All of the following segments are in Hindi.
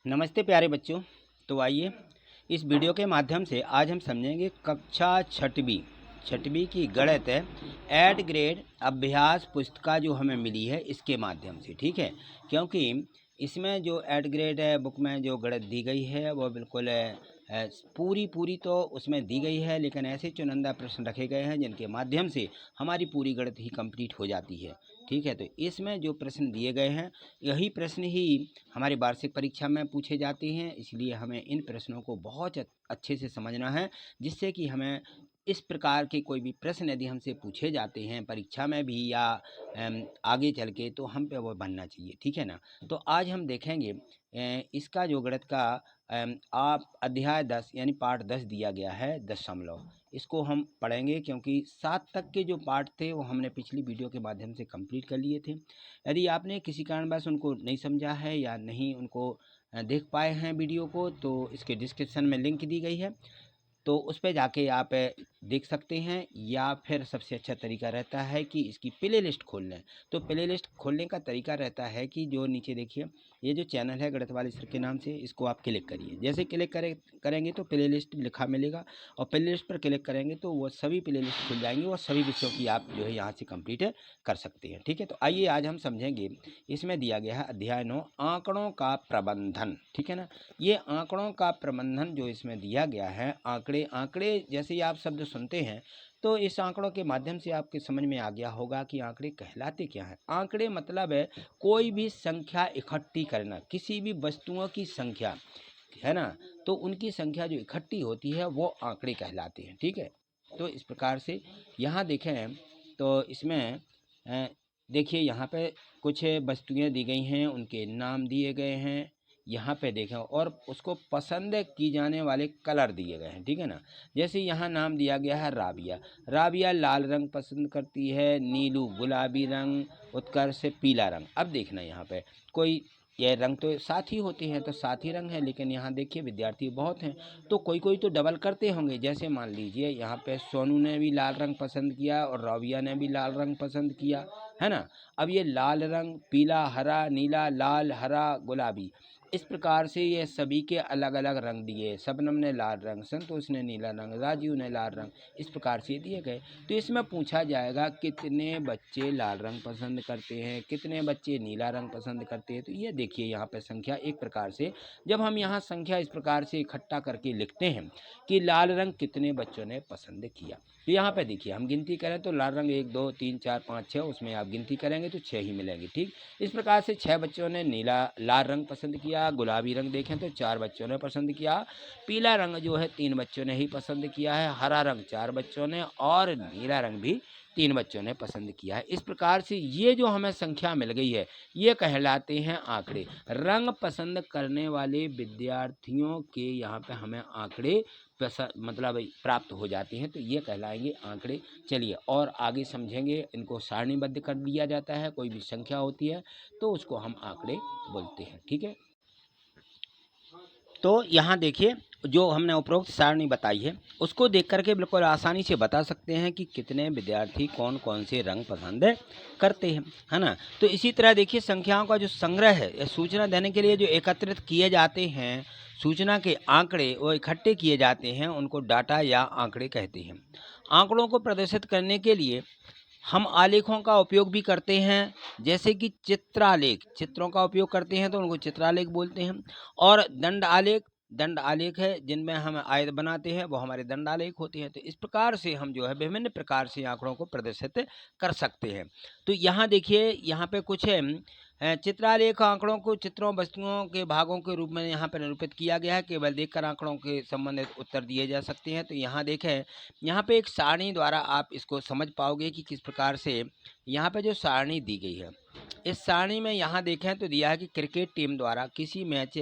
नमस्ते प्यारे बच्चों। तो आइए इस वीडियो के माध्यम से आज हम समझेंगे कक्षा छठवीं की गणित ऐड ग्रेड अभ्यास पुस्तिका जो हमें मिली है इसके माध्यम से। ठीक है, क्योंकि इसमें जो ऐड ग्रेड बुक में जो गणित दी गई है वो बिल्कुल पूरी तो उसमें दी गई है, लेकिन ऐसे चुनिंदा प्रश्न रखे गए हैं जिनके माध्यम से हमारी पूरी गणित ही कंप्लीट हो जाती है। ठीक है, तो इसमें जो प्रश्न दिए गए हैं यही प्रश्न ही हमारी वार्षिक परीक्षा में पूछे जाते हैं, इसलिए हमें इन प्रश्नों को बहुत अच्छे से समझना है, जिससे कि हमें इस प्रकार के कोई भी प्रश्न यदि हमसे पूछे जाते हैं परीक्षा में भी या आगे चल के, तो हम पे वो बनना चाहिए। ठीक है ना। तो आज हम देखेंगे इसका जो गणित का आप अध्याय 10 यानी पाठ 10 दिया गया है दशमलव, इसको हम पढ़ेंगे क्योंकि 7 तक के जो पाठ थे वो हमने पिछली वीडियो के माध्यम से कंप्लीट कर लिए थे। यदि आपने किसी कारणवश उनको नहीं समझा है या नहीं उनको देख पाए हैं वीडियो को, तो इसके डिस्क्रिप्शन में लिंक दी गई है, तो उस पे जाके आप देख सकते हैं, या फिर सबसे अच्छा तरीका रहता है कि इसकी प्ले लिस्ट खोल लें। तो प्ले लिस्ट खोलने का तरीका रहता है कि जो नीचे देखिए ये जो चैनल है गणित वाले सर के नाम से, इसको आप क्लिक करिए। जैसे क्लिक करेंगे तो प्ले लिस्ट लिखा मिलेगा, और प्ले लिस्ट पर क्लिक करेंगे तो वो सभी प्ले लिस्ट खुल जाएंगी और सभी विषयों की आप जो है यहाँ से कंप्लीट कर सकते हैं। ठीक है, तो आइए आज हम समझेंगे। इसमें दिया गया है अध्याय 9 आंकड़ों का प्रबंधन। ठीक है ना। ये आंकड़ों का प्रबंधन जो इसमें दिया गया है, आंकड़े जैसे ही आप शब्द सुनते हैं तो इस आंकड़ों के माध्यम से आपके समझ में आ गया होगा कि आंकड़े कहलाते क्या हैं। आंकड़े मतलब है कोई भी संख्या इकट्ठी करना, किसी भी वस्तुओं की संख्या है ना, तो उनकी संख्या जो इकट्ठी होती है वो आंकड़े कहलाते हैं। ठीक है, तो इस प्रकार से यहाँ देखें तो इसमें देखिए यहाँ पे कुछ वस्तुएं दी गई हैं, उनके नाम दिए गए हैं यहाँ पे देखें, और उसको पसंद की जाने वाले कलर दिए गए हैं। ठीक है ना। जैसे यहाँ नाम दिया गया है राबिया। राबिया लाल रंग पसंद करती है, नीलू गुलाबी रंग, उत्कर्ष पीला रंग। अब देखना यहाँ पे कोई ये रंग तो साथ ही होते हैं, तो साथ ही रंग है, लेकिन यहाँ देखिए विद्यार्थी बहुत हैं तो कोई कोई तो डबल करते होंगे। जैसे मान लीजिए यहाँ पे सोनू ने भी लाल रंग पसंद किया और राबिया ने भी लाल रंग पसंद किया, है ना। अब ये लाल रंग, पीला, हरा, नीला, लाल, हरा, गुलाबी, इस प्रकार से ये सभी के अलग अलग रंग दिए। शबनम ने लाल रंग, संतोष ने नीला रंग, राजीव ने लाल रंग, इस प्रकार से दिए गए। तो इसमें पूछा जाएगा कितने बच्चे लाल रंग पसंद करते हैं, कितने बच्चे नीला रंग पसंद करते हैं। तो ये देखिए यहाँ पे संख्या एक प्रकार से, जब हम यहाँ संख्या इस प्रकार से इकट्ठा करके लिखते हैं कि लाल रंग कितने बच्चों ने पसंद किया, तो यहाँ पे देखिए हम गिनती करें तो लाल रंग 1 2 3 4 5 6, उसमें आप गिनती करेंगे तो 6 ही मिलेंगे। ठीक, इस प्रकार से 6 बच्चों ने लाल रंग पसंद किया। गुलाबी रंग देखें तो 4 बच्चों ने पसंद किया। पीला रंग जो है 3 बच्चों ने ही पसंद किया है। हरा रंग 4 बच्चों ने, और नीला रंग भी 3 बच्चों ने पसंद किया है। इस प्रकार से ये जो हमें संख्या मिल गई है ये कहलाते हैं आंकड़े। रंग पसंद करने वाले विद्यार्थियों के यहाँ पे हमें आंकड़े मतलब प्राप्त हो जाते हैं, तो ये कहलाएंगे आंकड़े। चलिए और आगे समझेंगे। इनको सारणीबद्ध कर दिया जाता है, कोई भी संख्या होती है तो उसको हम आंकड़े बोलते हैं। ठीक है, तो यहाँ देखिए जो हमने उपरोक्त सारणी बताई है उसको देख करके बिल्कुल आसानी से बता सकते हैं कि कितने विद्यार्थी कौन कौन से रंग पसंद करते हैं, है ना। तो इसी तरह देखिए संख्याओं का जो संग्रह है, सूचना देने के लिए जो एकत्रित किए जाते हैं सूचना के आंकड़े, वो इकट्ठे किए जाते हैं, उनको डाटा या आंकड़े कहते हैं। आंकड़ों को प्रदर्शित करने के लिए हम आलेखों का उपयोग भी करते हैं, जैसे कि चित्रालेख, चित्रों का उपयोग करते हैं तो उनको चित्रालेख बोलते हैं। और दंड आलेख है, जिनमें हम आयत बनाते हैं वो हमारे दंड आलेख होते हैं। तो इस प्रकार से हम जो है विभिन्न प्रकार से आंकड़ों को प्रदर्शित कर सकते हैं। तो यहाँ देखिए यहाँ पे कुछ चित्रालेख आंकड़ों को चित्रों वस्तुओं के भागों के रूप में यहाँ पर निरूपित किया गया है। केवल देखकर आंकड़ों के संबंधित उत्तर दिए जा सकते हैं। तो यहाँ देखें, यहाँ पे एक सारणी द्वारा आप इसको समझ पाओगे कि किस प्रकार से यहाँ पे जो सारणी दी गई है, इस सारणी में यहाँ देखें तो दिया है कि क्रिकेट टीम द्वारा किसी मैच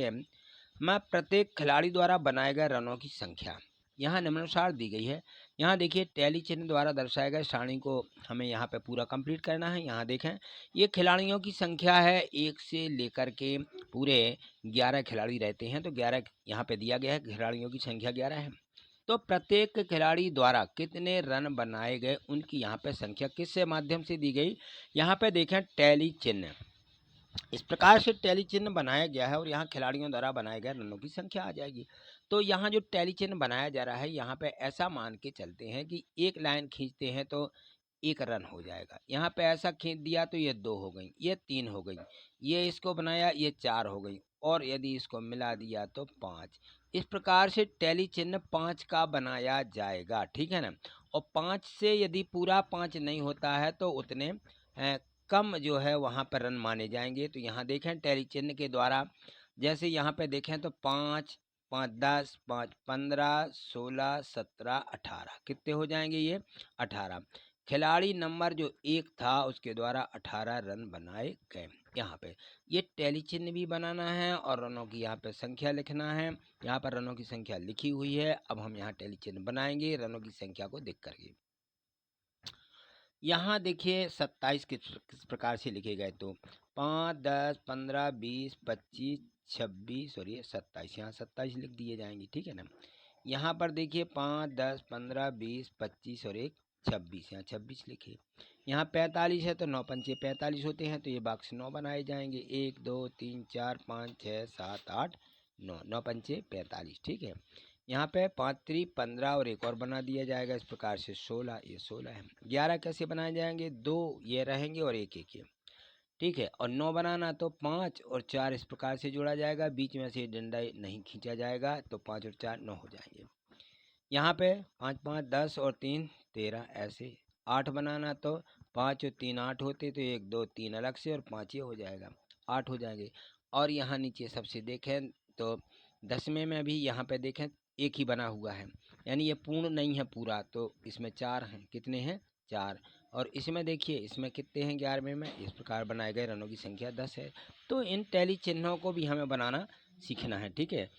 में प्रत्येक खिलाड़ी द्वारा बनाए गए रनों की संख्या यहाँ निम्नानुसार दी गई है। यहाँ देखिए टैली चिन्ह द्वारा दर्शाए गए सारणी को हमें यहाँ पे पूरा कंप्लीट करना है। यहाँ देखें ये खिलाड़ियों की संख्या है, 1 से लेकर के पूरे 11 खिलाड़ी रहते हैं, तो 11 यहाँ पे दिया गया है, खिलाड़ियों की संख्या 11 है। तो प्रत्येक खिलाड़ी द्वारा कितने रन बनाए गए उनकी यहाँ पे संख्या किससे माध्यम से दी गई, यहाँ पे देखें टैली चिन्ह, इस प्रकार से टैली चिन्ह बनाया गया है और यहाँ खिलाड़ियों द्वारा बनाए गए रनों की संख्या आ जाएगी। तो यहाँ जो टैली चिन्ह बनाया जा रहा है, यहाँ पे ऐसा मान के चलते हैं कि एक लाइन खींचते हैं तो एक रन हो जाएगा। यहाँ पे ऐसा खींच दिया तो ये 2 हो गई, ये 3 हो गई, ये इसको बनाया ये 4 हो गई, और यदि इसको मिला दिया तो 5। इस प्रकार से टैली चिन्ह 5 का बनाया जाएगा, ठीक है ना। और 5 से यदि पूरा 5 नहीं होता है तो उतने कम जो है वहाँ पर रन माने जाएंगे। तो यहाँ देखें टैली चिन्ह के द्वारा, जैसे यहाँ पे देखें तो 5, 5 10, 5 15, 16, 17, 18 कितने हो जाएंगे, ये 18। खिलाड़ी नंबर जो 1 था उसके द्वारा 18 रन बनाए गए। यहाँ पे ये टैली चिन्ह भी बनाना है और रनों की यहाँ पे संख्या लिखना है। यहाँ पर रनों की संख्या लिखी हुई है। अब हम यहाँ टैली चिन्ह बनाएंगे रनों की संख्या को देख करके। यहाँ देखिए 27 किस प्रकार से लिखे गए, तो 5, 10, 15, 20, 25, 26 और ये 27, यहाँ 27 लिख दिए जाएंगे, ठीक है ना। यहाँ पर देखिए 5, 10, 15, 20, 25 और एक 26, यहाँ 26 लिखे। यहाँ 45 है तो 9 पंचे 45 होते हैं, तो ये बॉक्स 9 बनाए जाएंगे। 1 2 3 4 5 6 7 8 9, 9 पंचे 45, ठीक है। यहाँ पे 5 3 15 और एक और बना दिया जाएगा। इस प्रकार से 16, ये 16 है। 11 कैसे बनाए जाएंगे, 2 ये रहेंगे और एक एक ये, ठीक है। और 9 बनाना तो 5 और 4 इस प्रकार से जोड़ा जाएगा, बीच में से डंडा नहीं खींचा जाएगा, तो 5 और 4 9 हो जाएंगे। यहाँ पे 5 5 10 और 3 13 ऐसे। 8 बनाना तो 5 और 3 8 होते, तो 1 2 3 अलग से और 5 ये हो जाएगा, 8 हो जाएंगे। और यहाँ नीचे सबसे देखें तो 10वें में भी यहाँ पे देखें एक ही बना हुआ है, यानी ये पूर्ण नहीं है पूरा, तो इसमें 4 हैं। कितने हैं, 4। और इसमें देखिए इसमें कितने हैं, 11वें में। इस प्रकार बनाए गए रनों की संख्या 10 है। तो इन टैली चिन्हों को भी हमें बनाना सीखना है, ठीक है।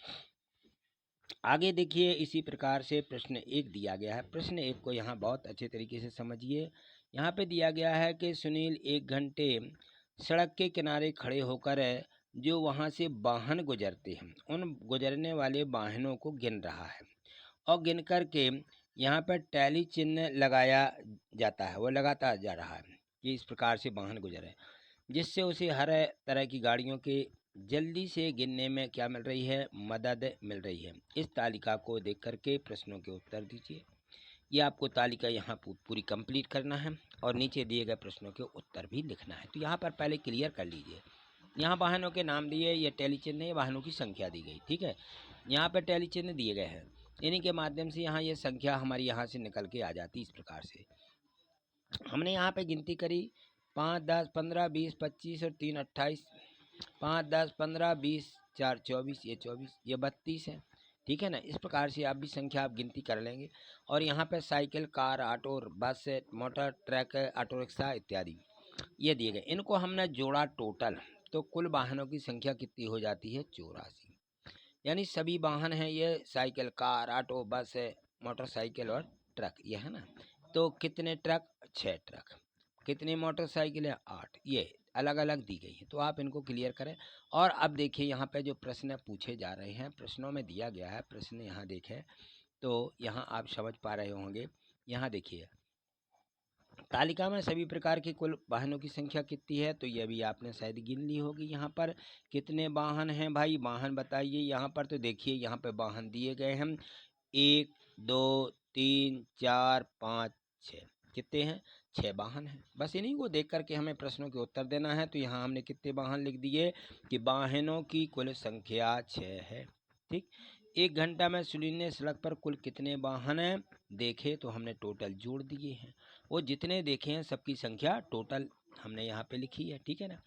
आगे देखिए इसी प्रकार से प्रश्न 1 दिया गया है। प्रश्न 1 को यहाँ बहुत अच्छे तरीके से समझिए। यहाँ पे दिया गया है कि सुनील 1 घंटे सड़क के किनारे खड़े होकर जो वहाँ से वाहन गुजरते हैं उन गुजरने वाले वाहनों को गिन रहा है, और गिन कर के यहाँ पर टैली चिन्ह लगाया जाता है, वो लगाता जा रहा है कि इस प्रकार से वाहन गुजरे, जिससे उसे हर तरह की गाड़ियों के जल्दी से गिनने में क्या मिल रही है, मदद मिल रही है। इस तालिका को देख करके प्रश्नों के उत्तर दीजिए। ये आपको तालिका यहाँ पूरी कंप्लीट करना है और नीचे दिए गए प्रश्नों के उत्तर भी लिखना है। तो यहाँ पर पहले क्लियर कर लीजिए। यहाँ वाहनों के नाम दिए, ये टैली चिन्ह है, वाहनों की संख्या दी गई, ठीक है। यहाँ पर टैली चिन्ह दिए गए हैं, इन्हीं के माध्यम से यहाँ ये संख्या हमारी यहाँ से निकल के आ जाती। इस प्रकार से हमने यहाँ पे गिनती करी 5 10 15 20 25 और 3 28, 5 10 15 20 4 24, ये 24, ये 32 है, ठीक है ना। इस प्रकार से आप भी संख्या आप गिनती कर लेंगे। और यहाँ पे साइकिल, कार, ऑटो, बस, मोटर, ट्रक, ऑटो रिक्शा इत्यादि ये दिए गए। इनको हमने जोड़ा टोटल, तो कुल वाहनों की संख्या कितनी हो जाती है, 84। यानी सभी वाहन हैं ये, साइकिल, कार, ऑटो, बस, मोटरसाइकिल और ट्रक, ये है ना। तो कितने ट्रक, 6 ट्रक। कितनी मोटरसाइकिल है, 8। ये अलग अलग दी गई है, तो आप इनको क्लियर करें। और अब देखिए यहाँ पे जो प्रश्न पूछे जा रहे हैं, प्रश्नों में दिया गया है प्रश्न, यहाँ देखें तो यहाँ आप समझ पा रहे होंगे। यहाँ देखिए तालिका में सभी प्रकार के कुल वाहनों की संख्या कितनी है, तो ये भी आपने शायद गिन ली होगी। यहाँ पर कितने वाहन हैं भाई, वाहन बताइए। यहाँ पर तो देखिए यहाँ पे वाहन दिए गए हैं 1 2 3 4 5 6, कितने हैं, 6 वाहन हैं। बस इन्हीं को देख करके हमें प्रश्नों के उत्तर देना है। तो यहाँ हमने कितने वाहन लिख दिए कि वाहनों की कुल संख्या 6 है, ठीक। 1 घंटा में सुनील ने सड़क पर कुल कितने वाहन देखे, तो हमने टोटल जोड़ दिए हैं। वो जितने देखे हैं सबकी संख्या टोटल हमने यहाँ पे लिखी है, ठीक है ना।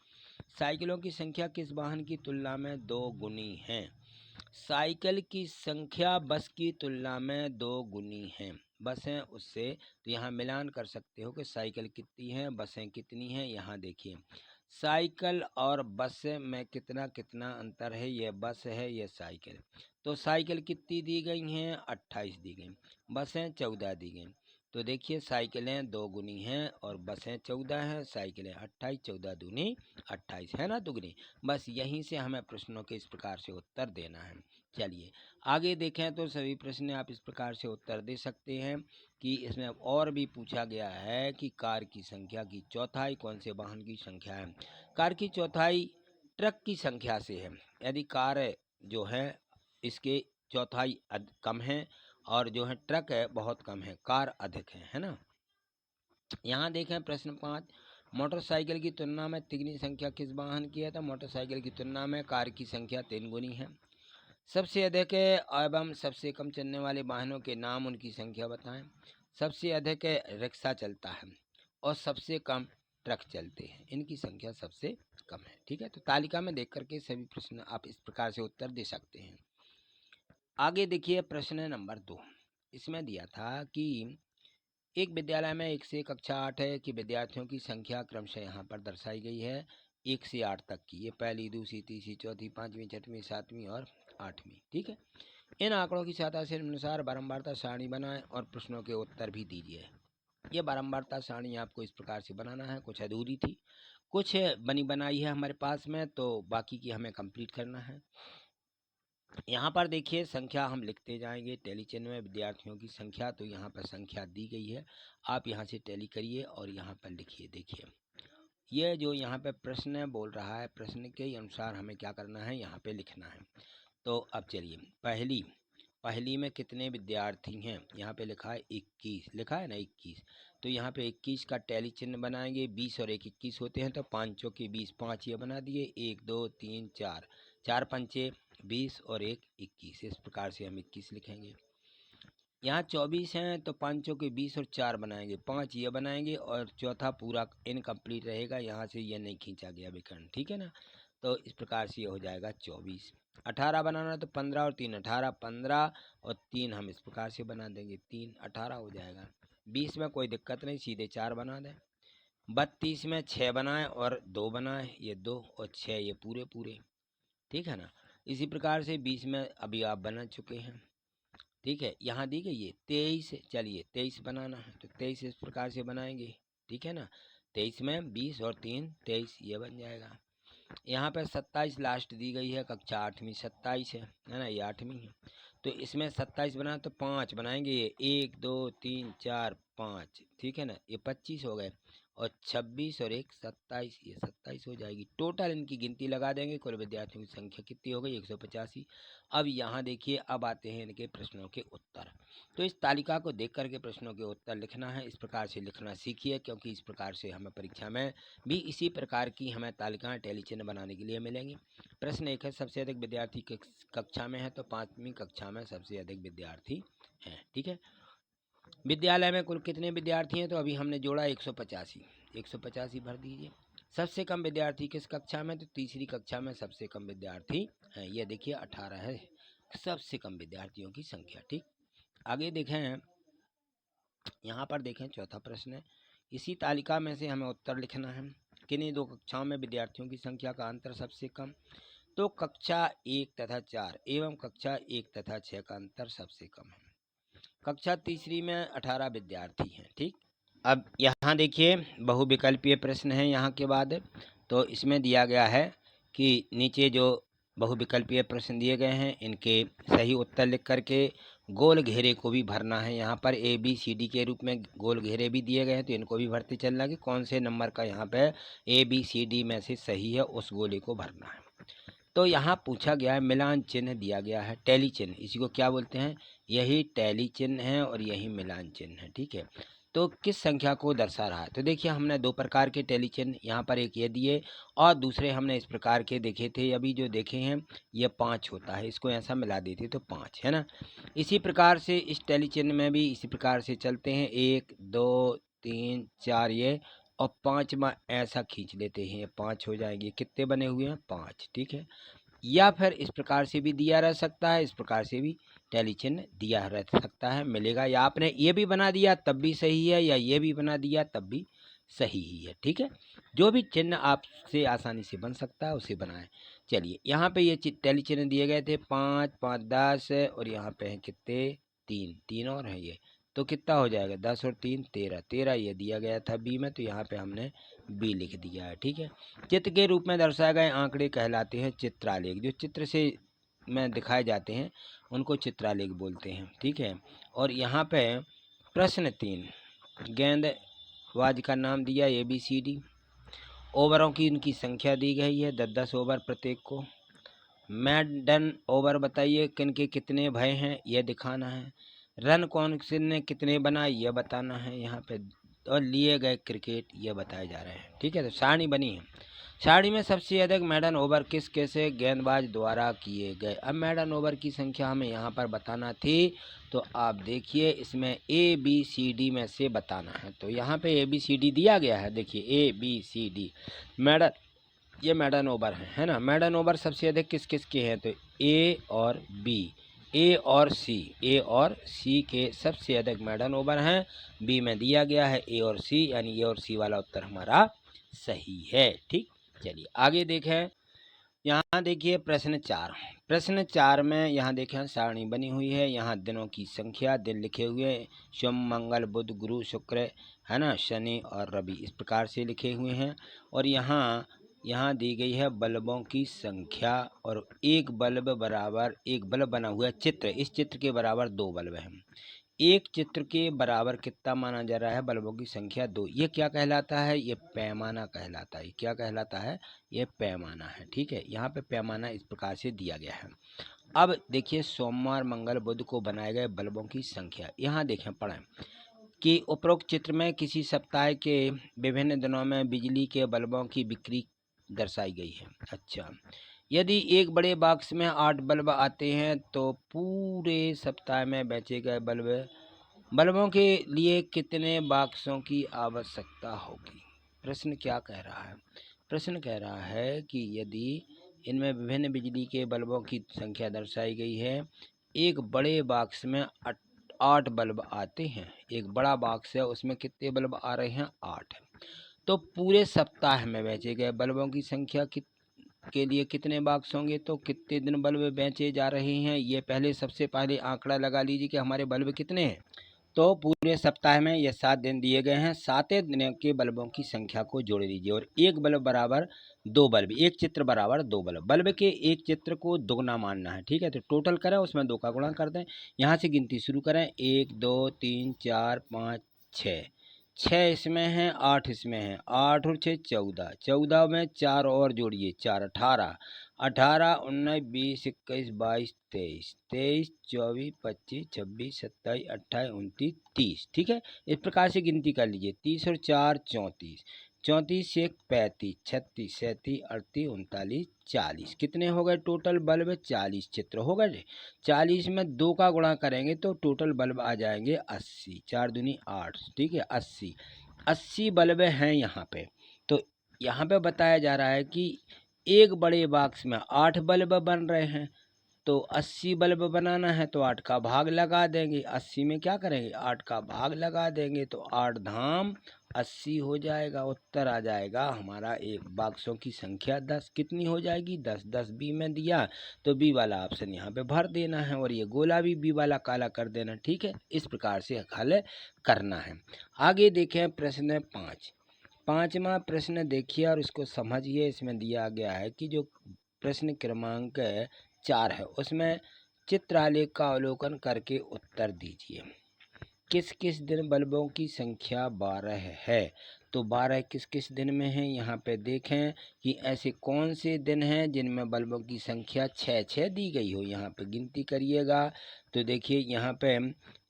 साइकिलों की संख्या किस वाहन की तुलना में 2 गुनी है, साइकिल की संख्या बस की तुलना में 2 गुनी है। बस हैं उससे, तो यहाँ मिलान कर सकते हो कि साइकिल कितनी है, बसें कितनी हैं। यहाँ देखिए साइकिल और बस में कितना कितना अंतर है, ये बस है ये साइकिल। तो साइकिल कितनी दी गई हैं, 28 दी गई, बसें 14 दी गई। तो देखिए साइकिलें 2 गुनी हैं और बसें 14 हैं, साइकिलें 28, 14 दूनी 28 है ना दुगनी। बस यहीं से हमें प्रश्नों के इस प्रकार से उत्तर देना है। चलिए आगे देखें तो सभी प्रश्न आप इस प्रकार से उत्तर दे सकते हैं कि इसमें और भी पूछा गया है कि कार की संख्या की चौथाई कौन से वाहन की संख्या है। कार की चौथाई ट्रक की संख्या से है। यदि कार जो है इसके चौथाई कम है और जो है ट्रक है बहुत कम है, कार अधिक है ना। यहाँ देखें प्रश्न 5, मोटरसाइकिल की तुलना में तिगुनी संख्या किस वाहन की है। तो मोटरसाइकिल की तुलना में कार की संख्या 3 गुनी है। सबसे अधिक एवं सबसे कम चलने वाले वाहनों के नाम, उनकी संख्या बताएं। सबसे अधिक रिक्शा चलता है और सबसे कम ट्रक चलते हैं, इनकी संख्या सबसे कम है। ठीक है, तो तालिका में देख करके सभी प्रश्न आप इस प्रकार से उत्तर दे सकते हैं। आगे देखिए प्रश्न नंबर 2, इसमें दिया था कि एक विद्यालय में 1 से कक्षा 8 है कि विद्यार्थियों की संख्या क्रमशः यहाँ पर दर्शाई गई है 1 से 8 तक की। ये पहली, दूसरी, तीसरी, चौथी, 5वीं, 6वीं, 7वीं और 8वीं। ठीक है, इन आंकड़ों की सहायता से अनुसार बारंबारता सारणी बनाएं और प्रश्नों के उत्तर भी दीजिए। ये बारंबारता सारणी आपको इस प्रकार से बनाना है, कुछ अधूरी थी, कुछ बनी बनाई है हमारे पास में, तो बाकी की हमें कंप्लीट करना है। यहाँ पर देखिए संख्या हम लिखते जाएंगे, टैली चिन्ह में विद्यार्थियों की संख्या, तो यहाँ पर संख्या दी गई है, आप यहाँ से टैली करिए और यहाँ पर लिखिए। देखिए ये जो यहाँ पे प्रश्न बोल रहा है, प्रश्न के अनुसार हमें क्या करना है, यहाँ पे लिखना है। तो अब चलिए पहली में कितने विद्यार्थी हैं, यहाँ पे लिखा है 21, लिखा है ना 21, तो यहाँ पे 21 का टैली चिन्ह बनाएंगे। 20 और 1 21 होते हैं, तो 5 चौके 20, 5 ये बना दिए, 1 2 3 4, 4 पंचे 20 और 1 21, इस प्रकार से हम 21 लिखेंगे। यहाँ 24 हैं, तो 5 चौके 20 और 4 बनाएंगे, 5 ये बनाएंगे और चौथा पूरा इनकम्प्लीट रहेगा, यहाँ से ये नहीं खींचा गया विकर्ण। ठीक है ना, तो इस प्रकार से ये हो जाएगा 24। 18 बनाना तो 15 और 3 18, 15 और 3 हम इस प्रकार से बना देंगे, 3 18 हो जाएगा। 20 में कोई दिक्कत नहीं, सीधे 4 बना दें। 32 में 6 बनाएं और 2 बनाएं, ये 2 और 6 ये पूरे पूरे। ठीक है ना, इसी प्रकार से 20 में अभी आप बना चुके हैं। ठीक है, यहाँ दी गई है 23, चलिए 23 बनाना है, तो 23 इस प्रकार से बनाएंगे। ठीक है ना, 23 में 20 और 3 23 ये बन जाएगा। यहाँ पे 27 लास्ट दी गई है, कक्षा 8वीं 27 है ना, ये 8वीं है, तो इसमें 27 बना तो 5 बनाएंगे, ये 1 2 3 4 5। ठीक है ना, ये 25 हो गए और 26 और 1 27, ये 27 हो जाएगी। टोटल इनकी गिनती लगा देंगे, कुल विद्यार्थियों की संख्या कितनी हो गई 185। अब यहाँ देखिए, अब आते हैं इनके प्रश्नों के उत्तर। तो इस तालिका को देख करके प्रश्नों के उत्तर लिखना है, इस प्रकार से लिखना सीखिए, क्योंकि इस प्रकार से हमें परीक्षा में भी इसी प्रकार की हमें तालिकाएँ टैली चिन्ह बनाने के लिए मिलेंगी। प्रश्न 1 है, सबसे अधिक विद्यार्थी किस कक्षा में है। तो 5वीं कक्षा में सबसे अधिक विद्यार्थी हैं। ठीक है, विद्यालय में कुल कितने विद्यार्थी हैं, तो अभी हमने जोड़ा 185 भर दीजिए। सबसे कम विद्यार्थी किस कक्षा में, तो तीसरी कक्षा में सबसे कम विद्यार्थी हैं, ये देखिए 18 है सबसे कम विद्यार्थियों की संख्या। ठीक, आगे देखें, यहाँ पर देखें चौथा प्रश्न है, इसी तालिका में से हमें उत्तर लिखना है। किन्हीं 2 कक्षाओं में विद्यार्थियों की संख्या का अंतर सबसे कम। तो कक्षा 1 तथा 4 एवं कक्षा 1 तथा 6 का अंतर सबसे कम है। कक्षा तीसरी में 18 विद्यार्थी हैं। ठीक, अब यहाँ देखिए बहुविकल्पीय प्रश्न है यहाँ के बाद, तो इसमें दिया गया है कि नीचे जो बहुविकल्पीय प्रश्न दिए गए हैं इनके सही उत्तर लिख करके गोल घेरे को भी भरना है। यहाँ पर ABCD के रूप में गोल घेरे भी दिए गए हैं, तो इनको भी भरते चलना कि कौन से नंबर का यहाँ पे ABCD में से सही है, उस गोले को भरना है। तो यहाँ पूछा गया है, मिलान चिन्ह दिया गया है, टैली चिन्ह, इसी को क्या बोलते हैं, यही टैली चिन्ह है और यही मिलान चिन्ह है। ठीक है, तो किस संख्या को दर्शा रहा है। तो देखिए हमने 2 प्रकार के टैली चिन्ह यहाँ पर, एक ये दिए और दूसरे हमने इस प्रकार के देखे थे, अभी जो देखे हैं ये 5 होता है, इसको ऐसा मिला देते तो 5 है ना। इसी प्रकार से इस टैली चिन्ह में भी इसी प्रकार से चलते हैं, 1 2 3 4 ये, और 5 में ऐसा खींच लेते हैं, 5 हो जाएंगे, कितने बने हुए हैं 5। ठीक है, या फिर इस प्रकार से भी दिया रह सकता है, इस प्रकार से भी टैली चिन्ह दिया रह सकता है, मिलेगा, या आपने ये भी बना दिया तब भी सही है, या ये भी बना दिया तब भी सही ही है। ठीक है, जो भी चिन्ह आपसे आसानी से बन सकता है उसे बनाएं। चलिए यहाँ पे ये टैली चिन्ह दिए गए थे 5 5 10 और यहाँ पे हैं कितने 3 3 और हैं ये तो कितना हो जाएगा 10 और 3 13, 13 ये दिया गया था बी में, तो यहाँ पे हमने बी लिख दिया है। ठीक है, चित्र के रूप में दर्शाए गए आंकड़े कहलाते हैं चित्रालेख। जो चित्र से में दिखाए जाते हैं उनको चित्रालेख बोलते हैं। ठीक है, और यहाँ पे प्रश्न 3, गेंदबाज का नाम दिया ABCD, ओवरों की उनकी संख्या दी गई है 10-10 ओवर प्रत्येक को। मैडन ओवर बताइए किन के कितने भय हैं यह दिखाना है। रन कौन से ने कितने बनाए यह बताना है यहाँ पे, और लिए गए क्रिकेट ये बताए जा रहे हैं। ठीक है, तो सारणी बनी है। सारणी में सबसे अधिक मैडन ओवर किस कैसे गेंदबाज द्वारा किए गए। अब मैडन ओवर की संख्या हमें यहाँ पर बताना थी, तो आप देखिए इसमें ABCD में से बताना है। तो यहाँ पे ABCD दिया गया है, देखिए ABCD मैडन, ये मैडन ओवर है ना। मैडन ओवर सबसे अधिक किस किस के हैं, तो A और B, A और C के सबसे अधिक मैडन ओवर हैं। बी में दिया गया है A और C, यानी A और C वाला उत्तर हमारा सही है। ठीक, चलिए आगे देखें। यहाँ देखिए प्रश्न 4, प्रश्न 4 में यहाँ देखें सारणी बनी हुई है। यहाँ दिनों की संख्या, दिन लिखे हुए सोम मंगल बुध गुरु शुक्र है ना, शनि और रवि इस प्रकार से लिखे हुए हैं। और यहाँ दी गई है बल्बों की संख्या, और एक बल्ब बराबर, एक बल्ब बना हुआ है चित्र, इस चित्र के बराबर 2 बल्ब हैं। एक चित्र के बराबर कितना माना जा रहा है, बल्बों की संख्या 2। ये क्या कहलाता है, ये पैमाना कहलाता है। क्या कहलाता है, ये पैमाना है। ठीक है, यहाँ पे पैमाना इस प्रकार से दिया गया है। अब देखिए सोमवार मंगल बुध को बनाए गए बल्बों की संख्या, यहाँ देखें पढ़ें कि उपरोक्त चित्र में किसी सप्ताह के विभिन्न दिनों में बिजली के बल्बों की बिक्री दर्शाई गई है। अच्छा, यदि एक बड़े बॉक्स में 8 बल्ब आते हैं तो पूरे सप्ताह में बेचे गए बल्बों के लिए कितने बॉक्सों की आवश्यकता होगी। प्रश्न क्या कह रहा है, प्रश्न कह रहा है कि यदि इनमें विभिन्न बिजली के बल्बों की संख्या दर्शाई गई है, एक बड़े बॉक्स में 8 बल्ब आते हैं, एक बड़ा बॉक्स है उसमें कितने बल्ब आ रहे हैं 8, तो पूरे सप्ताह में बेचे गए बल्बों की संख्या के लिए कितने बॉक्स होंगे, तो कितने दिन बल्ब बेचे जा रहे हैं। ये पहले सबसे पहले आंकड़ा लगा लीजिए कि हमारे बल्ब कितने हैं। तो पूरे सप्ताह में ये 7 दिन दिए गए हैं, 7 दिन के बल्बों की संख्या को जोड़ लीजिए, और एक बल्ब बराबर 2 बल्ब, एक चित्र बराबर 2 बल्ब, बल्ब के एक चित्र को दुगना मानना है। ठीक है, तो टोटल करें उसमें 2 का गुणा कर दें, यहाँ से गिनती शुरू करें 1 2 3 4 5 6, 6 इसमें है 8 इसमें है, 8 और 6 14, 14 में 4 और जोड़िए 4 18, 18 19 20 21 22 23, 23 24 25 26 27 28 29 30। ठीक है, इस प्रकार से गिनती कर लीजिए, 30 और 4 34, 34 से 35 36 37 38 39 40, कितने हो गए टोटल बल्ब, 40 चित्र हो गए। 40 में 2 का गुणा करेंगे तो टोटल बल्ब आ जाएंगे 80, 4 दूनी 8। ठीक है, 80 बल्ब हैं यहाँ पे। तो यहाँ पे बताया जा रहा है कि एक बड़े बॉक्स में 8 बल्ब बन रहे हैं, तो 80 बल्ब बनाना है तो 8 का भाग लगा देंगे। 80 में क्या करेंगे, 8 का भाग लगा देंगे, तो 8 धाम 80 हो जाएगा। उत्तर आ जाएगा हमारा एक बॉक्सों की संख्या 10, कितनी हो जाएगी 10। 10 बी में दिया तो बी वाला ऑप्शन यहाँ पे भर देना है, और ये गोला भी बी वाला काला कर देना। ठीक है, इस प्रकार से हल करना है। आगे देखें प्रश्न 5, 5वां प्रश्न देखिए और इसको समझिए। इसमें दिया गया है कि जो प्रश्न क्रमांक 4 है उसमें चित्रालेख का अवलोकन करके उत्तर दीजिए। किस किस दिन बल्बों की संख्या 12 है, तो 12 किस किस दिन में है, यहाँ पे देखें कि ऐसे कौन से दिन हैं जिनमें बल्बों की संख्या 6 दी गई हो। यहाँ पे गिनती करिएगा तो देखिए यहाँ पे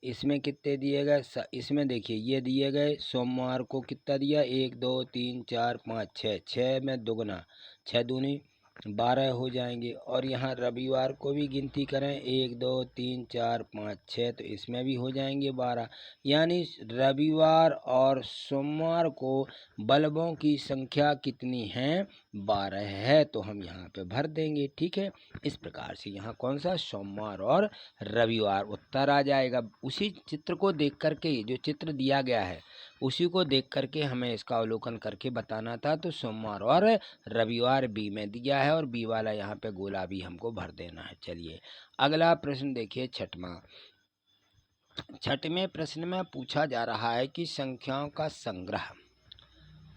इसमें कितने दिए गए, इसमें देखिए ये दिए गए, सोमवार को कितना दिया 1 2 3 4 5 6, 6 में दुगना 6 दूनी 12 हो जाएंगे। और यहाँ रविवार को भी गिनती करें 1 2 3 4 5 6, तो इसमें भी हो जाएंगे 12, यानी रविवार और सोमवार को बल्बों की संख्या कितनी है 12 है, तो हम यहाँ पे भर देंगे। ठीक है, इस प्रकार से यहाँ कौन सा सोमवार और रविवार उत्तर आ जाएगा। उसी चित्र को देख करके, जो चित्र दिया गया है उसी को देख करके हमें इसका अवलोकन करके बताना था, तो सोमवार और रविवार बी में दिया है, और बी वाला यहाँ पे गोला भी हमको भर देना है। चलिए अगला प्रश्न देखिए 6वां, छठवें प्रश्न में पूछा जा रहा है कि संख्याओं का संग्रह,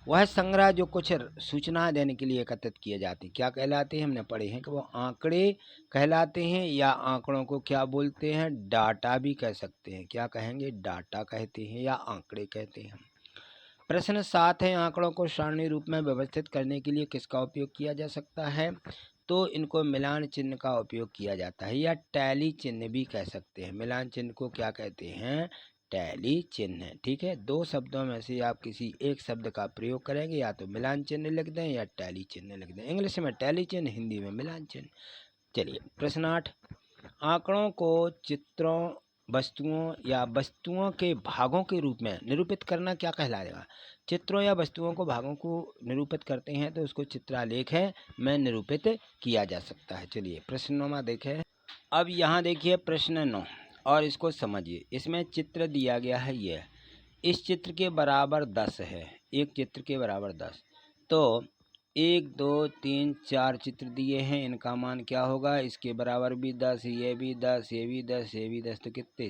वह संग्रह जो कुछ सूचना देने के लिए एकत्रित किए जाते हैं, क्या कहलाते हैं? हमने पढ़े हैं कि वो आंकड़े कहलाते हैं, या आंकड़ों को क्या बोलते हैं? डाटा भी कह सकते हैं। क्या कहेंगे? डाटा कहते हैं या आंकड़े कहते हैं। प्रश्न 7 है, आंकड़ों को सारणी रूप में व्यवस्थित करने के लिए किसका उपयोग किया जा सकता है? तो इनको मिलान चिन्ह का उपयोग किया जाता है, या टैली चिन्ह भी कह सकते हैं। मिलान चिन्ह को क्या कहते हैं? टैली चिन्ह। ठीक है, दो शब्दों में से आप किसी एक शब्द का प्रयोग करेंगे, या तो मिलान चिन्ह लिख दें या टैली चिन्ह लिख दें। इंग्लिश में टैली चिन्ह, हिंदी में मिलान चिन्ह। चलिए प्रश्न 8, आंकड़ों को चित्रों, वस्तुओं या वस्तुओं के भागों के रूप में निरूपित करना क्या कहलाएगा? चित्रों या वस्तुओं को भागों को निरूपित करते हैं तो उसको चित्रालेख में निरूपित किया जा सकता है। चलिए प्रश्न 9 देखें। अब यहाँ देखिए प्रश्न 9 और इसको समझिए। इसमें चित्र दिया गया है, ये इस चित्र के बराबर 10 है, एक चित्र के बराबर 10। तो 1 2 3 4 चित्र दिए हैं, इनका मान क्या होगा? इसके बराबर भी 10, ये भी 10, ये भी 10, ये भी 10, तो कितने?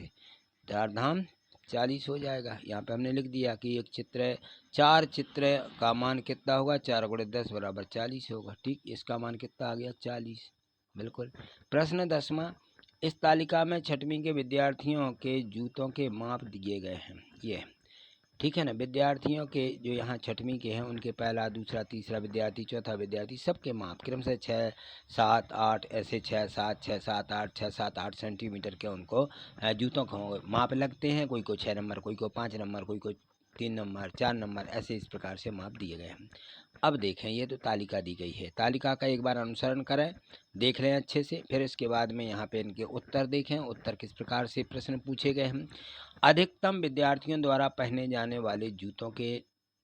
4 धाम 40 हो जाएगा। यहाँ पे हमने लिख दिया कि एक चित्र है, 4 चित्र का मान कितना होगा? 4 गुणे 10 बराबर 40 होगा। ठीक, इसका मान कितना आ गया? 40। बिल्कुल। प्रश्न 10वां, इस तालिका में छठवीं के विद्यार्थियों के जूतों के माप दिए गए हैं। ये ठीक है ना, विद्यार्थियों के जो यहाँ छठवीं के हैं उनके पहला, दूसरा, तीसरा विद्यार्थी, चौथा विद्यार्थी, सबके माप क्रम से 6 7 8 ऐसे 6 7 6 7 8 6 7 8 सेंटीमीटर के उनको जूतों को माप लगते हैं। कोई को 6 नंबर, कोई को 5 नंबर, कोई को 3 नंबर, 4 नंबर, ऐसे इस प्रकार से माप दिए गए हैं। अब देखें, ये तो तालिका दी गई है, तालिका का एक बार अनुसरण करें, देख लें अच्छे से, फिर इसके बाद में यहाँ पे इनके उत्तर देखें, उत्तर किस प्रकार से प्रश्न पूछे गए हैं। अधिकतम विद्यार्थियों द्वारा पहने जाने वाले जूतों के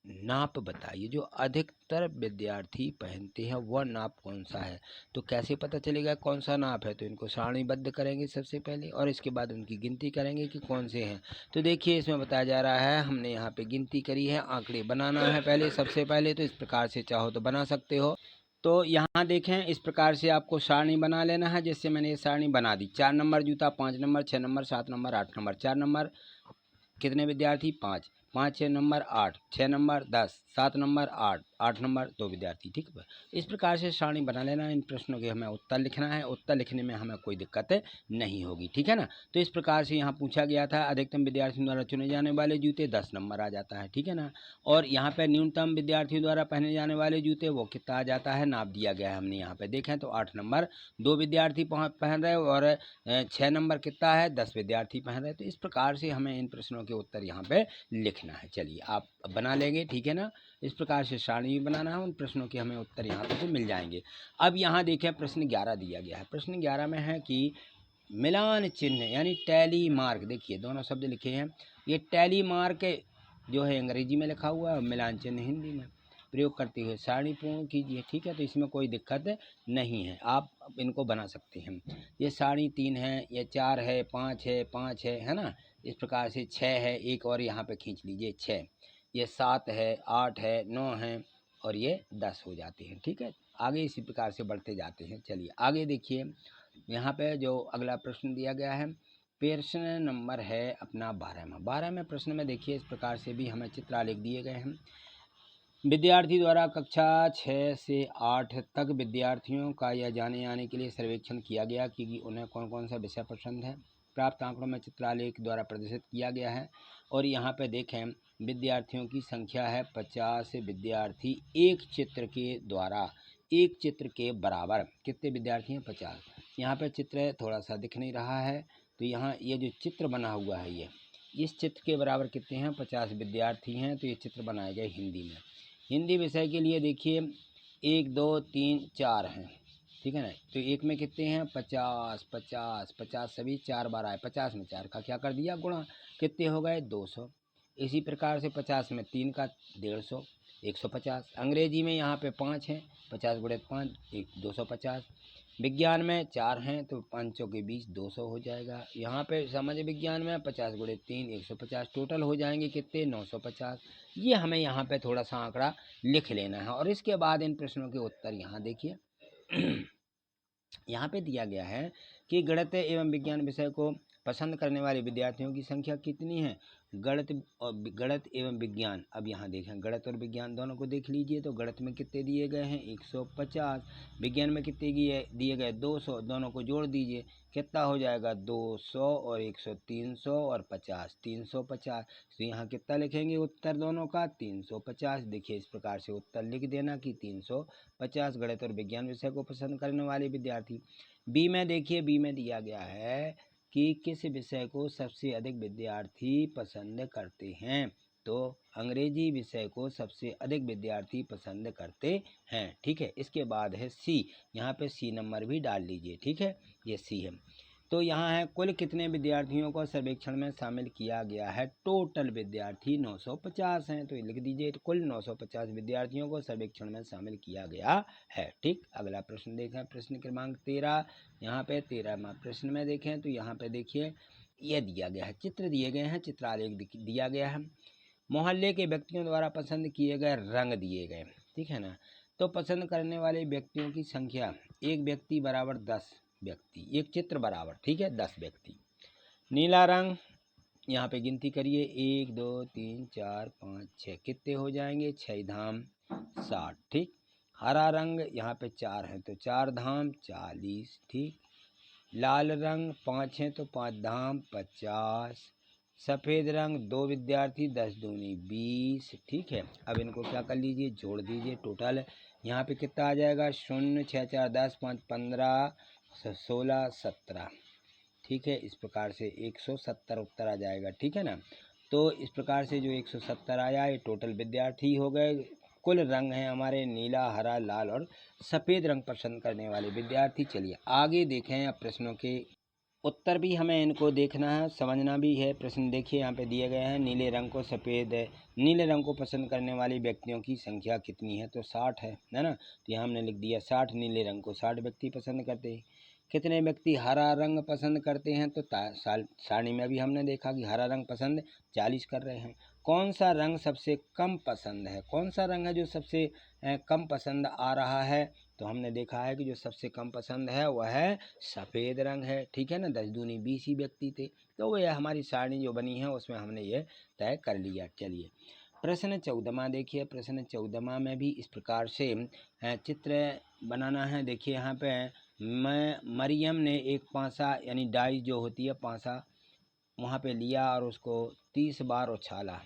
नाप बताइए। जो अधिकतर विद्यार्थी पहनते हैं वह नाप कौन सा है? तो कैसे पता चलेगा कौन सा नाप है? तो इनको सारणीबद्ध करेंगे सबसे पहले, और इसके बाद उनकी गिनती करेंगे कि कौन से हैं। तो देखिए इसमें बताया जा रहा है, हमने यहाँ पे गिनती करी है, आंकड़े बनाना है पहले, सबसे पहले। तो इस प्रकार से चाहो तो बना सकते हो। तो यहाँ देखें, इस प्रकार से आपको सारणी बना लेना है। जैसे मैंने ये सारणी बना दी, 4 नंबर जूता, 5 number, 6 number, 7 number, 8 number. 4 number कितने विद्यार्थी? 5, 5 6 नंबर 8, 6 नंबर 10, 7 नंबर 8, 8 नंबर 2 विद्यार्थी। ठीक है, इस प्रकार से सारणी बना लेना है। इन प्रश्नों के हमें उत्तर लिखना है, उत्तर लिखने में हमें कोई दिक्कत नहीं होगी। ठीक है ना। तो इस प्रकार से यहाँ पूछा गया था, अधिकतम विद्यार्थियों द्वारा चुने जाने वाले जूते 10 नंबर आ जाता है। ठीक है ना। और यहाँ पे न्यूनतम विद्यार्थियों द्वारा पहने जाने वाले जूते वो कितना आ जाता है? नाप दिया गया है हमने यहाँ पे, देखें तो 8 नंबर 2 विद्यार्थी पहन रहे, और 6 नंबर कितना है? 10 विद्यार्थी पहन रहे। तो इस प्रकार से हमें इन प्रश्नों के उत्तर यहाँ पे लिखना है। चलिए आप बना लेंगे, ठीक है ना। इस प्रकार से सारणी भी बनाना है, उन प्रश्नों के हमें उत्तर यहाँ पे मिल जाएंगे। अब यहाँ देखें प्रश्न 11 दिया गया है। प्रश्न 11 में है कि मिलान चिन्ह यानी टैली मार्क, देखिए दोनों शब्द लिखे हैं। ये टैली मार्क जो है अंग्रेजी में लिखा हुआ है, मिलान चिन्ह हिंदी में, प्रयोग करते हुए सारणी पूर्ण कीजिए। ठीक है, तो इसमें कोई दिक्कत नहीं है, आप इनको बना सकते हैं। ये सारणी 3 है, ये 4 है, 5 है, 5 है ना। इस प्रकार से 6 है, एक और यहाँ पे खींच लीजिए 6, ये 7 है, 8 है, 9 है, और ये 10 हो जाते हैं। ठीक है, आगे इसी प्रकार से बढ़ते जाते हैं। चलिए आगे देखिए, यहाँ पे जो अगला प्रश्न दिया गया है, प्रश्न नंबर है अपना 12वें प्रश्न में देखिए, इस प्रकार से भी हमें चित्रालेख दिए गए हैं। विद्यार्थी द्वारा कक्षा 6 से 8 तक विद्यार्थियों का यह जाने आने के लिए सर्वेक्षण किया गया कि उन्हें कौन कौन सा विषय पसंद है। प्राप्त आंकड़ों में चित्रालेख द्वारा प्रदर्शित किया गया है। और यहाँ पे देखें, विद्यार्थियों की संख्या है 50 विद्यार्थी। एक चित्र के द्वारा, एक चित्र के बराबर कितने विद्यार्थी हैं? 50। यहाँ पे चित्र थोड़ा सा दिख नहीं रहा है, तो यहाँ ये जो चित्र बना हुआ है, ये इस चित्र के बराबर कितने हैं? 50 विद्यार्थी हैं। तो ये चित्र बनाए गए हिंदी में। हिंदी विषय के लिए देखिए 1 2 3 4 हैं, ठीक है ना। तो एक में कितने हैं? 50 50 50, सभी 4 बार आए, 50 में 4 का क्या कर दिया? गुणा, कितने हो गए? 200। इसी प्रकार से 50 में 3 का 150, 150। अंग्रेजी में यहाँ पे 5 हैं, 50 गुणे 5 250। विज्ञान में 4 हैं, तो 5 के 20 200 हो जाएगा। यहाँ पे समाज विज्ञान में 50 गुणे 3 150, टोटल हो जाएंगे कितने? 950। ये हमें यहाँ पे थोड़ा सा आंकड़ा लिख लेना है, और इसके बाद इन प्रश्नों के उत्तर यहाँ देखिए। यहाँ पे दिया गया है कि गणित एवं विज्ञान विषय को पसंद करने वाले विद्यार्थियों की संख्या कितनी है? गणित एवं विज्ञान। अब यहाँ देखें, गणित और विज्ञान दोनों को देख लीजिए। तो गणित में कितने दिए गए हैं? 150। विज्ञान में कितने दिए गए? 200। दोनों को जोड़ दीजिए, कितना हो जाएगा? 200 और 100, 300 और 50, 350। तो यहाँ कितना लिखेंगे उत्तर दोनों का? 350। देखिए, इस प्रकार से उत्तर लिख देना कि 350 गणित और विज्ञान विषय को पसंद करने वाले विद्यार्थी। बी में देखिए, बी में दिया गया है कि किस विषय को सबसे अधिक विद्यार्थी पसंद करते हैं? तो अंग्रेजी विषय को सबसे अधिक विद्यार्थी पसंद करते हैं। ठीक है, इसके बाद है सी। यहाँ पे सी नंबर भी डाल लीजिए। ठीक है, ये सी है। तो यहाँ है कुल कितने विद्यार्थियों को सर्वेक्षण में शामिल किया गया है? टोटल विद्यार्थी 950 हैं। तो ये लिख दीजिए, कुल 950 विद्यार्थियों को सर्वेक्षण में शामिल किया गया है। ठीक, अगला प्रश्न देखें, प्रश्न क्रमांक 13। यहाँ पे 13वां प्रश्न में देखें तो यहाँ पे देखिए, ये दिया गया है, चित्र दिए गए हैं, चित्रालेख दिया गया है। मोहल्ले के व्यक्तियों द्वारा पसंद किए गए रंग दिए गए। ठीक है ना। तो पसंद करने वाले व्यक्तियों की संख्या, एक व्यक्ति बराबर 10 व्यक्ति, एक चित्र बराबर, ठीक है, 10 व्यक्ति। नीला रंग, यहाँ पे गिनती करिए, 1 2 3 4 5 6, कितने हो जाएंगे? 6 धाम 60। ठीक। हरा रंग यहाँ पे 4 हैं तो 4 धाम 40। ठीक। लाल रंग 5 हैं तो 5 धाम 50। सफ़ेद रंग 2 विद्यार्थी 10 दूनी 20। ठीक है, अब इनको क्या कर लीजिए? जोड़ दीजिए। टोटल यहाँ पे कितना आ जाएगा? 0 6 4 10 5 15 16 17। ठीक है, इस प्रकार से 170 उत्तर आ जाएगा। ठीक है ना। तो इस प्रकार से जो 170 आया, ये टोटल विद्यार्थी हो गए। कुल रंग हैं हमारे नीला, हरा, लाल और सफ़ेद रंग पसंद करने वाले विद्यार्थी। चलिए आगे देखें, अब प्रश्नों के उत्तर भी हमें इनको देखना है, समझना भी है। प्रश्न देखिए, यहाँ पे दिए गए हैं, नीले रंग को पसंद करने वाले व्यक्तियों की संख्या कितनी है? तो 60 है ना। तो यहाँ हमने लिख दिया 60। नीले रंग को 60 व्यक्ति पसंद करते हैं। कितने व्यक्ति हरा रंग पसंद करते हैं? तो सारणी में भी हमने देखा कि हरा रंग पसंद 40 कर रहे हैं। कौन सा रंग सबसे कम पसंद है? कौन सा रंग है जो सबसे कम पसंद आ रहा है? तो हमने देखा है कि जो सबसे कम पसंद है वह है सफ़ेद रंग है। ठीक है ना। 10 दूनी 20 ही व्यक्ति थे, तो वह हमारी सारणी जो बनी है उसमें हमने ये तय कर लिया। चलिए प्रश्न 14वां देखिए। प्रश्न 14वां में भी इस प्रकार से चित्र बनाना है। देखिए यहाँ पे मरियम ने एक पासा, यानी डाई जो होती है पासा, वहाँ पे लिया और उसको 30 बार उछाला।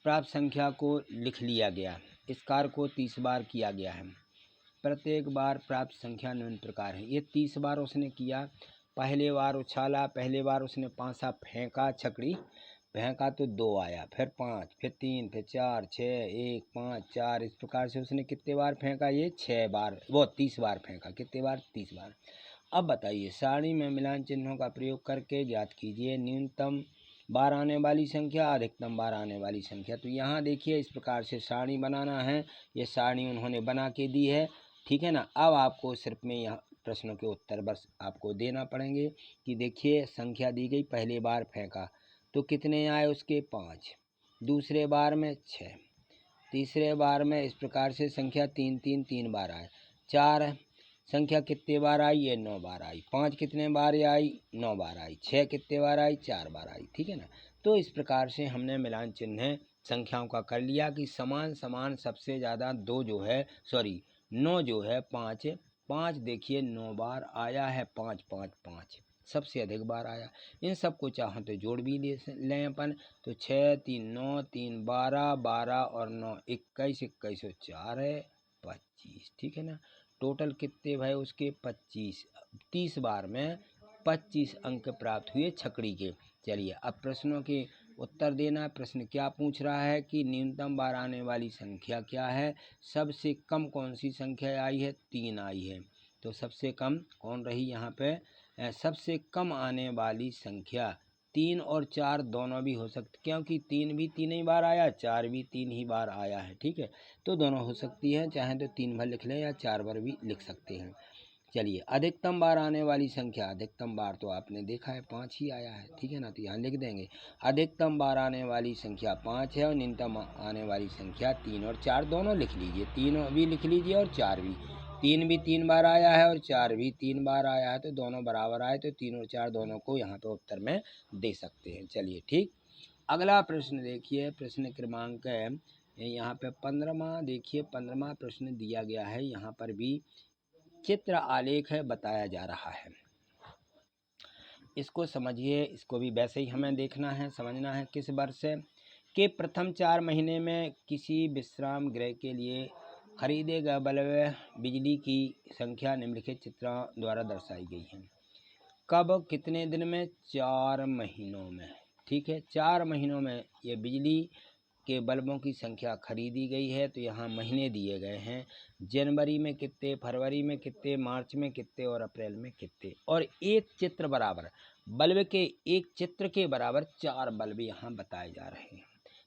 प्राप्त संख्या को लिख लिया गया। इस कार्य को 30 बार किया गया है। प्रत्येक बार प्राप्त संख्या निम्न प्रकार है। ये 30 बार उसने किया। पहले बार उछाला, पहले बार उसने पासा फेंका, छकड़ी फेंका तो 2 आया, फिर 5, फिर 3, फिर 4, 6, 1, 5, 4। इस प्रकार से उसने कितने बार फेंका? ये 6 बार, वो 30 बार फेंका। कितने बार? 30 बार। अब बताइए, सारणी में मिलान चिन्हों का प्रयोग करके ज्ञात कीजिए न्यूनतम बार आने वाली संख्या, अधिकतम बार आने वाली संख्या। तो यहाँ देखिए, इस प्रकार से सारणी बनाना है। ये सारणी उन्होंने बना के दी है। ठीक है ना। अब आपको सिर्फ में यहाँ प्रश्नों के उत्तर बस आपको देना पड़ेंगे कि देखिए, संख्या दी गई, पहले बार फेंका तो कितने आए उसके? 5। दूसरे बार में 6। तीसरे बार में इस प्रकार से संख्या 3 बार आए। 4 संख्या कितने बार आई? ये 9 बार आई। 5 कितने बार आई? 9 बार आई। 6 कितने बार आई? 4 बार आई। ठीक है ना। तो इस प्रकार से हमने मिलान चिन्ह संख्याओं का कर लिया कि समान समान सबसे ज़्यादा 9 जो है 5 देखिए 9 बार आया है। 5 5 5 सबसे अधिक बार आया। इन सबको चाहो तो जोड़ भी लें अपन। तो 6 3 9 3 12 12 और 9 21 21 और 4 है 25। ठीक है ना। टोटल कितने भाई उसके? 25। 30 बार में 25 अंक प्राप्त हुए छकड़ी के। चलिए अब प्रश्नों के उत्तर देना। प्रश्न क्या पूछ रहा है कि न्यूनतम बार आने वाली संख्या क्या है? सबसे कम कौन सी संख्या आई है? 3 आई है। तो सबसे कम कौन रही यहाँ पे? सबसे कम आने वाली संख्या 3 और 4 दोनों भी हो सकती, क्योंकि 3 भी 3 ही बार आया, 4 भी 3 ही बार आया है। ठीक है, तो दोनों हो सकती है, चाहे तो 3 बार लिख लें या 4 बार भी लिख सकते हैं। चलिए अधिकतम बार आने वाली संख्या, अधिकतम बार तो आपने देखा है 5 ही आया है। ठीक है ना। तो यहाँ लिख देंगे अधिकतम बार आने वाली संख्या 5 है और न्यूनतम आने वाली संख्या 3 और 4 दोनों लिख लीजिए। 3 भी लिख लीजिए और 4 भी। 3 भी 3 बार आया है और 4 भी 3 बार आया है, तो दोनों बराबर आए तो 3 और 4 दोनों को यहाँ पे उत्तर में दे सकते हैं। चलिए ठीक, अगला प्रश्न देखिए, प्रश्न क्रमांक यहाँ पे 15वां देखिए, 15वां प्रश्न दिया गया है। यहाँ पर भी चित्र आलेख है बताया जा रहा है, इसको समझिए, इसको भी वैसे ही हमें देखना है, समझना है। किस वर्ष के प्रथम 4 महीने में किसी विश्राम गृह के लिए खरीदे गए बल्ब बिजली की संख्या निम्नलिखित चित्रों द्वारा दर्शाई गई है। कब, कितने दिन में? 4 महीनों में। ठीक है, 4 महीनों में ये बिजली के बल्बों की संख्या खरीदी गई है। तो यहाँ महीने दिए गए हैं, जनवरी में कितने, फरवरी में कितने, मार्च में कितने और अप्रैल में कितने। और एक चित्र बराबर बल्ब के, एक चित्र के बराबर 4 बल्ब यहाँ बताए जा रहे हैं।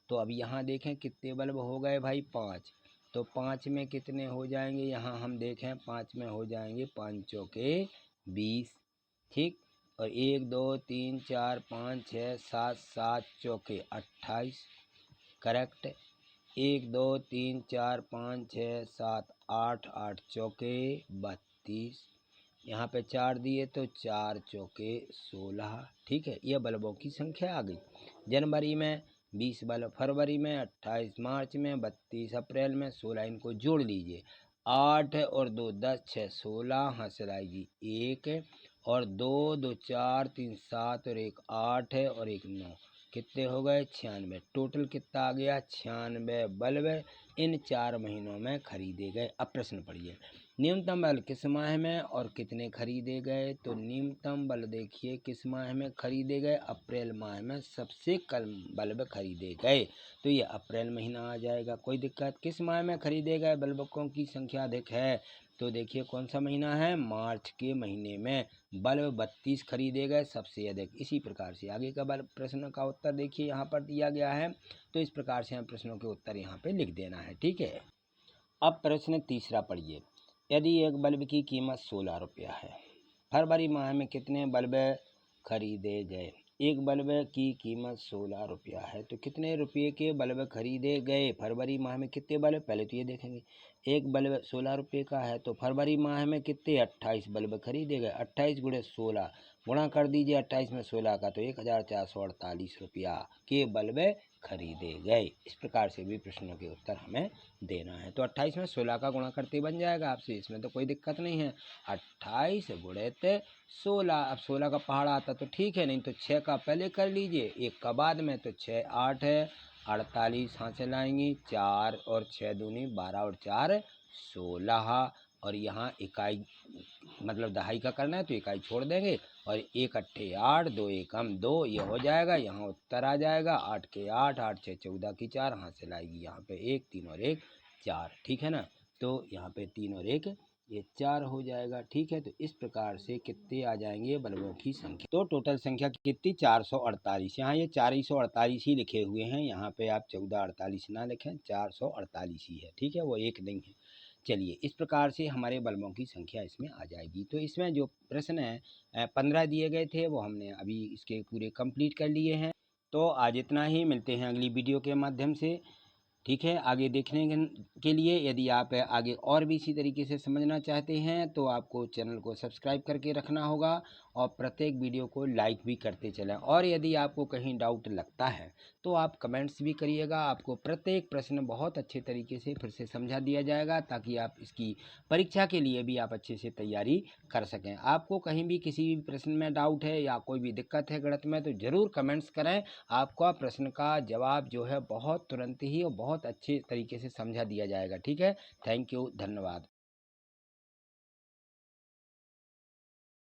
तो अब यहाँ देखें कितने बल्ब हो गए भाई, 5। तो 5 में कितने हो जाएंगे, यहाँ हम देखें 5 में हो जाएंगे 5 चौके 20। ठीक, और 1 2 3 4 5 6 7, 7 चौके 28। करेक्ट। 1 2 3 4 5 6 7 8, 8 चौके 32। यहाँ पे 4 दिए तो 4 चौके 16। ठीक है, ये बल्बों की संख्या आ गई। जनवरी में 20 बल्ब, फरवरी में 28, मार्च में 32, अप्रैल में 16। इनको जोड़ लीजिए, 8 और 2 10, 6 16, हासिल आएगी 1, और 2 2 4 3 7 और 1 8 है और 1 9, कितने हो गए? 96। टोटल कितना आ गया? 96 बल्ब इन 4 महीनों में खरीदे गए। अब प्रश्न पढ़िए, न्यूनतम बल्ब किस माह में और कितने खरीदे गए? तो न्यूनतम बल्ब देखिए किस माह में खरीदे गए, अप्रैल माह में सबसे कम बल्ब खरीदे गए, तो ये अप्रैल महीना आ जाएगा। कोई दिक्कत? किस माह में खरीदे गए बल्बों की संख्या अधिक है? तो देखिए कौन सा महीना है, मार्च के महीने में बल्ब 32 खरीदे गए सबसे अधिक। इसी प्रकार से आगे का बल्ब प्रश्न का उत्तर देखिए यहाँ पर दिया गया है, तो इस प्रकार से हम प्रश्नों के उत्तर यहाँ पे लिख देना है। ठीक है, अब प्रश्न तीसरा पढ़िए, यदि एक बल्ब की कीमत 16 रुपया है, फरवरी माह में कितने बल्ब खरीदे गए? एक बल्ब की कीमत 16 रुपया है, तो कितने रुपये के बल्ब खरीदे गए? फरवरी माह में कितने बल्ब, पहले तो ये देखेंगे, एक बल्ब 16 रुपये का है, तो फरवरी माह में कितने? 28 बल्ब खरीदे गए। 28 गुणे 16 गुणा कर दीजिए 28 में 16 का, तो 1448 रुपया के बल्ब खरीदे गए। इस प्रकार से भी प्रश्नों के उत्तर हमें देना है। तो 28 में 16 का गुणा करते बन जाएगा आपसे, इसमें तो कोई दिक्कत नहीं है। 28 गुणे 16, अब 16 का पहाड़ा आता तो ठीक है, नहीं तो 6 का पहले कर लीजिए, 1 का बाद में, तो 6 8 है 48, हासिल आएंगी 4 और 6 दूनी 12 और 4 16, और यहाँ इकाई मतलब दहाई का करना है तो इकाई छोड़ देंगे, और 1 अट्ठे 8, 2 एकम 2, ये हो जाएगा, यहाँ उत्तर आ जाएगा 8 के 8, 8 6 14 की 4, हासिल आएगी यहाँ पे 1 3 और 1 4। ठीक है ना, तो यहाँ पे 3 और 1 ये 4 हो जाएगा। ठीक है, तो इस प्रकार से कितने आ जाएंगे बल्बों की संख्या, तो टोटल संख्या कितनी? 448। यहाँ ये 448 ही लिखे हुए हैं, यहाँ पे आप 1448 ना लिखें, 448 ही है। ठीक है, वो एक नहीं है। चलिए, इस प्रकार से हमारे बल्बों की संख्या इसमें आ जाएगी। तो इसमें जो प्रश्न है 15 दिए गए थे, वो हमने अभी इसके पूरे कंप्लीट कर लिए हैं। तो आज इतना ही, मिलते हैं अगली वीडियो के माध्यम से। ठीक है, आगे देखने के लिए, यदि आप आगे और भी इसी तरीके से समझना चाहते हैं तो आपको चैनल को सब्सक्राइब करके रखना होगा, और प्रत्येक वीडियो को लाइक भी करते चलें। और यदि आपको कहीं डाउट लगता है तो आप कमेंट्स भी करिएगा, आपको प्रत्येक प्रश्न बहुत अच्छे तरीके से फिर से समझा दिया जाएगा, ताकि आप इसकी परीक्षा के लिए भी आप अच्छे से तैयारी कर सकें। आपको कहीं भी किसी भी प्रश्न में डाउट है या कोई भी दिक्कत है गणित में, तो ज़रूर कमेंट्स करें, आपका प्रश्न का जवाब जो है बहुत तुरंत ही और बहुत अच्छे तरीके से समझा दिया जाएगा। ठीक है, थैंक यू, धन्यवाद।